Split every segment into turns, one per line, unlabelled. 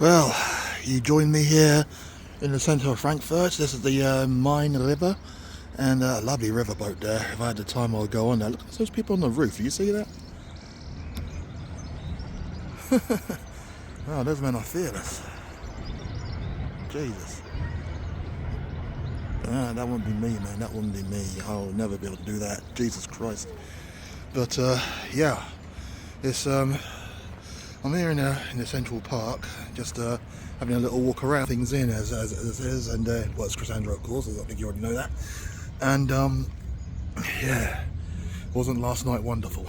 Well, you join me here in the centre of Frankfurt. This is the Main River, and a lovely riverboat there. If I had the time, I'll go on there. Look at those people on the roof. Do you see that? Oh, those men are fearless. Jesus. That wouldn't be me, man. That wouldn't be me. I'll never be able to do that. Jesus Christ. But yeah, it's I'm here in the Central Park, just having a little walk around things in as is, and well, it's Crisandro, of course. I think you already know that. And yeah, wasn't last night wonderful?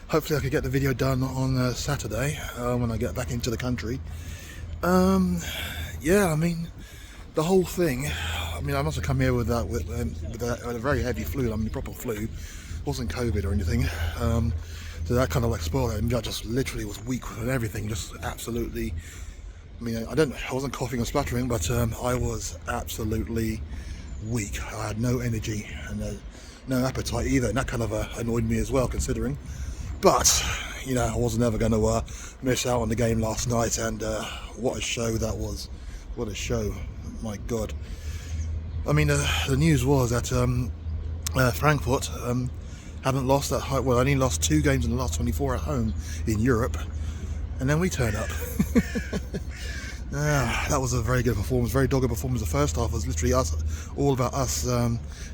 Hopefully I could get the video done on Saturday when I get back into the country. Yeah, I mean, the whole thing. I mean, I must have come here with a very heavy flu. I mean, proper flu. It wasn't COVID or anything. So that kind of like spoiled it. I just literally was weak with everything. Just absolutely. I mean, I wasn't coughing or spluttering, but I was absolutely weak. I had no energy and no appetite either, and that kind of annoyed me as well, considering. But you know, I wasn't ever going to miss out on the game last night, and what a show that was! What a show! My God! I mean, the news was that Frankfurt haven't lost at home. Well, only lost 2 games in the last 24 at home in Europe, and then we turn up. That was a very good performance, very dogged performance. The first half was literally all about us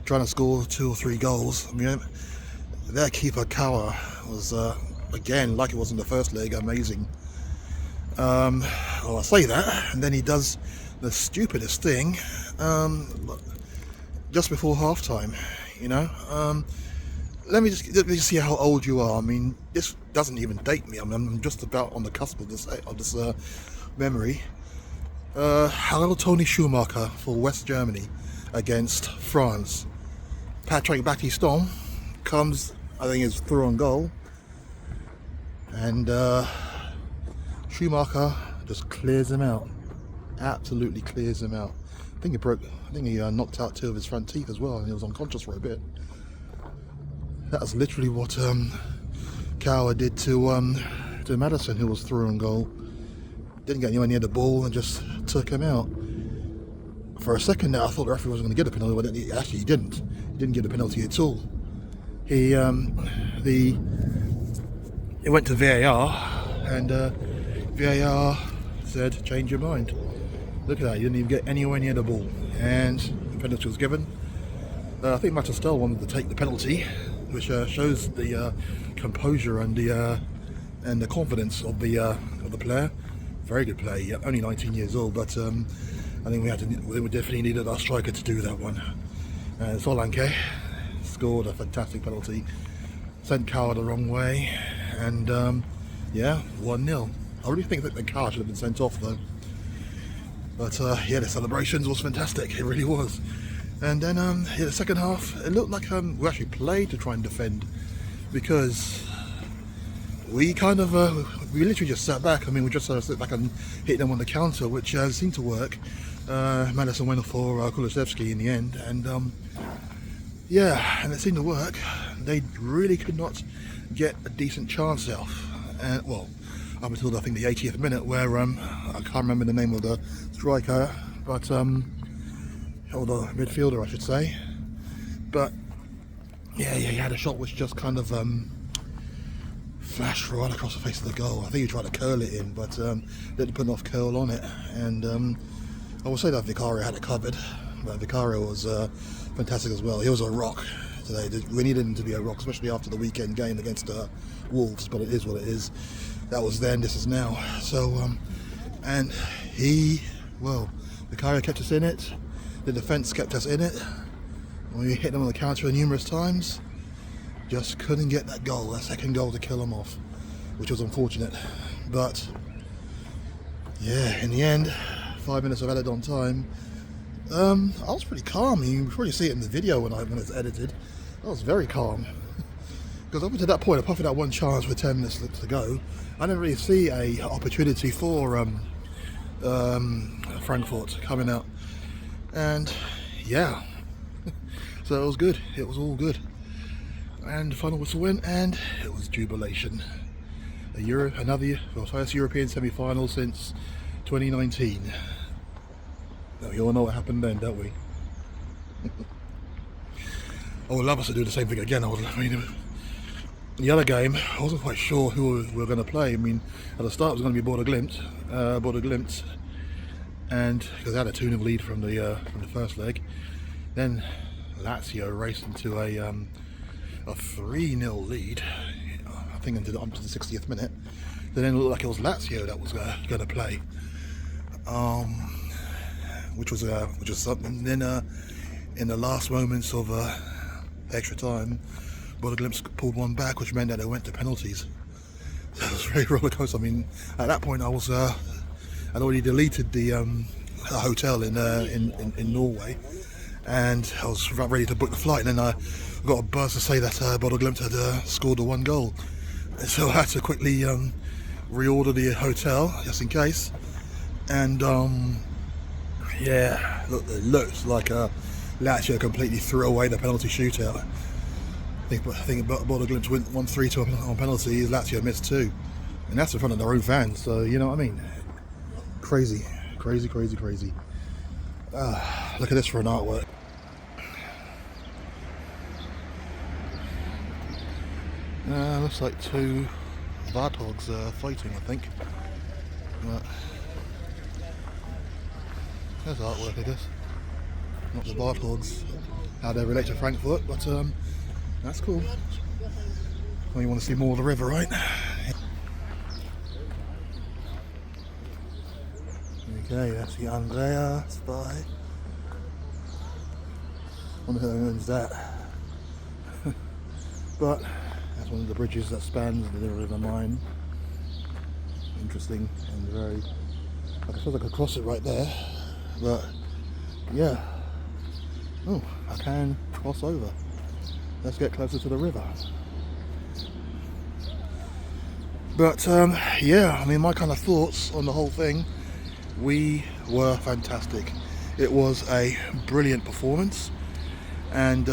trying to score 2 or 3 goals. I mean, their keeper Kawa was again, like it was in the first leg, amazing. Well, I say that, and then he does the stupidest thing just before half-time. You know, let me just see how old you are. I mean, this doesn't even date me. I mean, I'm just about on the cusp of this memory. Hello, Tony Schumacher for West Germany against France. Patrick Battiston comes, I think it's through on goal, and Schumacher just clears him out. Absolutely clears him out. I think he knocked out 2 of his front teeth as well, and he was unconscious for a bit. That was literally what Kawa did to Madison, who was through on goal. Didn't get anywhere near the ball and just took him out. For a second there, I thought the referee wasn't going to get a penalty, but he didn't. He didn't get a penalty at all. He went to VAR, and VAR said, change your mind. Look at that, he didn't even get anywhere near the ball, and the penalty was given. I think Matastel wanted to take the penalty, which shows the composure and the confidence of the player. Very good player, yeah, only 19 years old, but I think we definitely needed our striker to do that one. Solanke scored a fantastic penalty, sent Kawa the wrong way, and yeah, 1-0. I really think that the Kawa should have been sent off though. But yeah, the celebrations was fantastic, it really was. And then yeah, the second half, it looked like we actually played to try and defend, because we kind of we literally just sat back. I mean, we just sit back and hit them on the counter, which seemed to work. Madison went for Kulusevski in the end, and yeah, and it seemed to work. They really could not get a decent chance off, and well, up until I think the 80th minute, where I can't remember the name of the striker, but or the midfielder, I should say. But yeah, he had a shot which just kind of flashed right across the face of the goal. I think he tried to curl it in, but didn't put enough curl on it. And I will say that Vicario had it covered, but Vicario was fantastic as well. He was a rock today. We needed him to be a rock, especially after the weekend game against Wolves, but it is what it is. That was then, this is now. So, and Vicario kept us in it. The defence kept us in it. We hit them on the counter numerous times. Just couldn't get that goal, that second goal, to kill them off, which was unfortunate. But yeah, in the end, 5 minutes of added on time, I was pretty calm. You can probably see it in the video when it's edited. I was very calm. Because up to that point, apart from that one chance with 10 minutes to go, I didn't really see a opportunity for Frankfurt coming out. And yeah, so it was good. It was all good. And the final whistle went, and it was jubilation. First European semi-final since 2019. Now, we all know what happened then, don't we? I would love us to do the same thing again. The other game, I wasn't quite sure who we were going to play. I mean, at the start it was going to be Border Glimt, and because they had a 2-0 lead from the first leg. Then Lazio raced into a 3-0 lead, I think until the 60th minute. Then it looked like it was Lazio that was going to play, which was something. Then in the last moments of extra time, Border Glimt pulled one back, which meant that they went to penalties. So it was very roller coaster. I mean, at that point, I'd already deleted the hotel in Norway, and I was ready to book the flight. And then I got a buzz to say that Border Glimt had scored the 1 goal. And so I had to quickly reorder the hotel just in case. And yeah, it looks like Lazio completely threw away the penalty shootout. I think Border Glimt won 3-2 on penalties. Lazio missed 2, and that's in front of their own fans. So you know what I mean? Crazy. Look at this for an artwork. Looks like 2 Warthogs fighting, I think. But there's artwork, I guess. Not the Warthogs, how they relate to Frankfurt, but that's cool. Well, you want to see more of the river, right? Okay, that's the Andrea Spy. Wonder who owns that. But that's one of the bridges that spans the River Mine. Interesting and very. I suppose I could cross it right there, but yeah. Oh, I can cross over. Let's get closer to the river. But yeah, I mean, my kind of thoughts on the whole thing. We were fantastic. It was a brilliant performance, and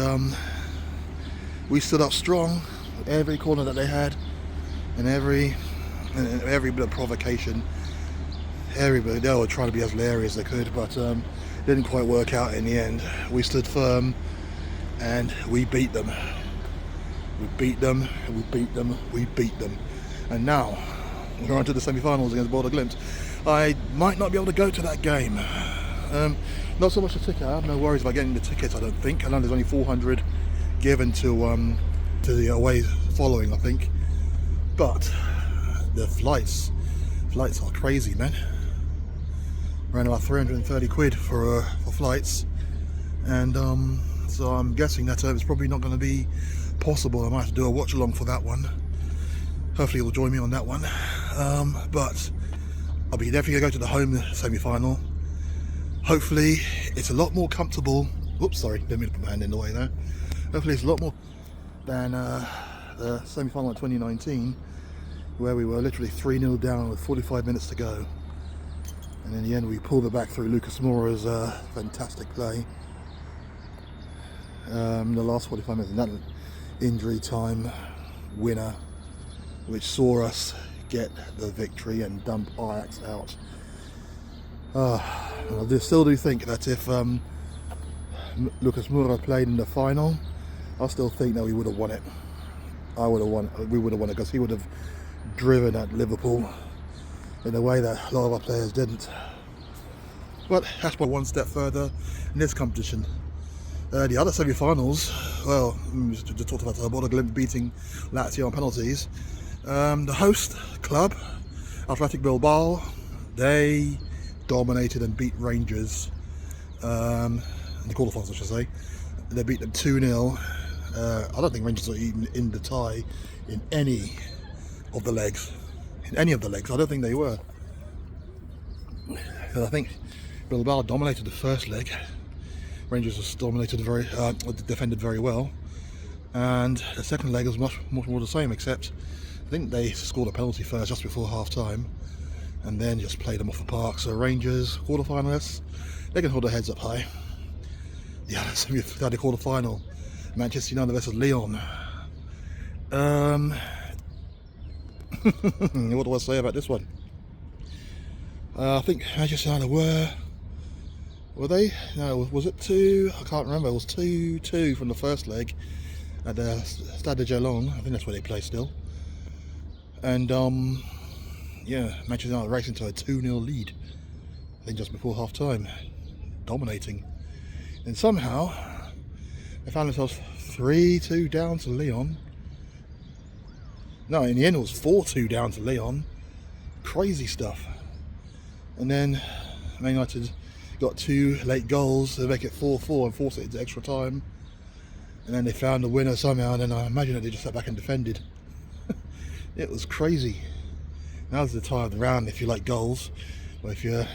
we stood up strong every corner that they had, and every bit of provocation. Everybody, they were trying to be as leery as they could, but didn't quite work out in the end. We stood firm, and we beat them. We beat them. And now we're on to the semi-finals against Border Glimt. I might not be able to go to that game. Not so much the ticket. I have no worries about getting the tickets, I don't think. I know there's only 400 given to the away following, I think. But the flights are crazy, man. Around about 330 quid for flights, and so I'm guessing that it's probably not going to be possible. I might have to do a watch along for that one. Hopefully you'll join me on that one. But I'll be definitely going to go to the home semi-final. Hopefully it's a lot more comfortable. Oops, sorry, didn't mean to put my hand in the way there. Hopefully it's a lot more than the semi-final in 2019, where we were literally 3-0 down with 45 minutes to go. And in the end we pulled it back through Lucas Moura's fantastic play. The last 45 minutes, and that injury time winner, which saw us get the victory and dump Ajax out. I still do think that if Lucas Moura played in the final, I still think that we would have won it. We would have won it, because he would have driven at Liverpool in a way that a lot of our players didn't. But that's by one step further in this competition. The other semi-finals, well, we just talked about Border Glimt beating Lazio on penalties. The host club, Athletic Bilbao, they dominated and beat Rangers in the quarterfinals, I should say. They beat them 2-0. I don't think Rangers were even in the tie in any of the legs. I don't think they were. I think Bilbao dominated the first leg. Rangers was defended very well, and the second leg was much more the same, except I think they scored a penalty first just before half time, and then just played them off the park. So Rangers, quarterfinalists, they can hold their heads up high. The other quarterfinal, Manchester United versus Lyon. What do I say about this one? I think Manchester United were they? No, was it 2? I can't remember. It was 2-2 from the first leg at the Stade de Geelong. I think that's where they play still. And yeah, Manchester United racing to a 2-0 lead. I think just before half time, dominating. And somehow they found themselves 3-2 down to Lyon. No, in the end it was 4-2 down to Lyon. Crazy stuff. And then Man United got 2 late goals to make it 4-4 and force it into extra time. And then they found the winner somehow, and then I imagine that they just sat back and defended. It was crazy. Now's the time of the round if you like goals. But if you're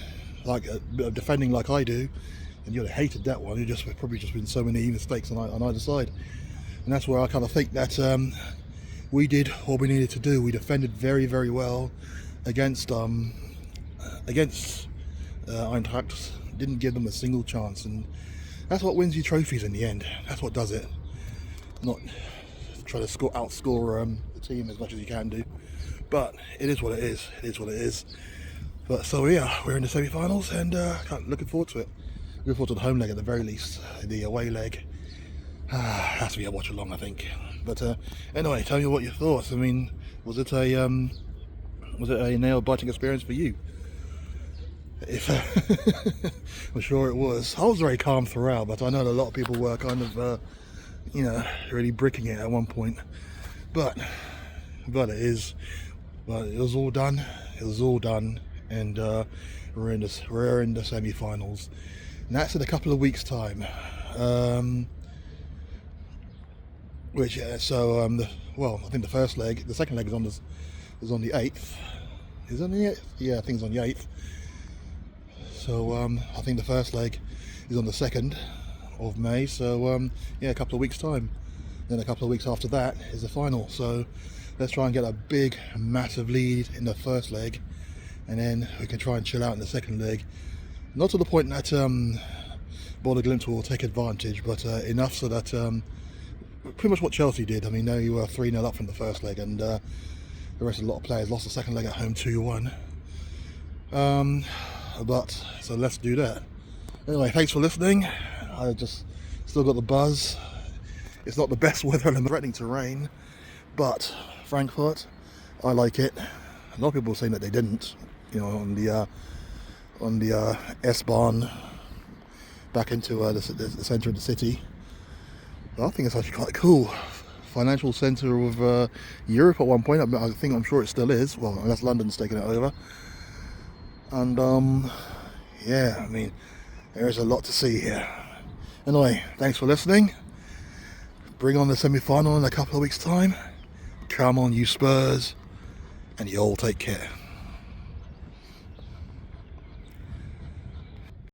like defending like I do, and you'd have hated that one, you'd probably just been so many mistakes on either side. And that's where I kind of think that we did what we needed to do. We defended very, very well against Eintracht. Didn't give them a single chance, and that's what wins you trophies in the end. That's what does it. Not try to outscore the team as much as you can do, but it is what it is. It is what it is. But so yeah, we're in the semi-finals, and looking forward to it. Looking forward to the home leg at the very least. The away leg has to be a watch along, I think. But anyway, tell me what your thoughts. I mean, was it a nail-biting experience for you? I'm sure it was. I was very calm throughout, but I know that a lot of people were kind of, really bricking it at one point. But it was all done. It was all done, and we're in the semi-finals, and that's in a couple of weeks' time. I think the first leg, the second leg is on the 8th. Is it on the 8th? Yeah, I think it's on the 8th. So I think the first leg is on the 2nd of May. So a couple of weeks' time. Then a couple of weeks after that is the final. So let's try and get a big, massive lead in the first leg, and then we can try and chill out in the second leg. Not to the point that Bodo Glimt will take advantage, but enough so that pretty much what Chelsea did. I mean, they were 3-0 up from the first leg, and the rest of a lot of players lost the second leg at home 2-1. But so let's do that. Anyway, thanks for listening. I just still got the buzz. It's not the best weather and I'm threatening to rain, but Frankfurt, I like it. A lot of people were saying that they didn't, on the S-Bahn back into the centre of the city. But I think it's actually quite cool. Financial centre of Europe at one point. I'm sure it still is. Well, unless London's taken it over. And I mean, there's a lot to see here. Anyway, thanks for listening. Bring on the semi-final in a couple of weeks' time. Come on, you Spurs, and you all take care.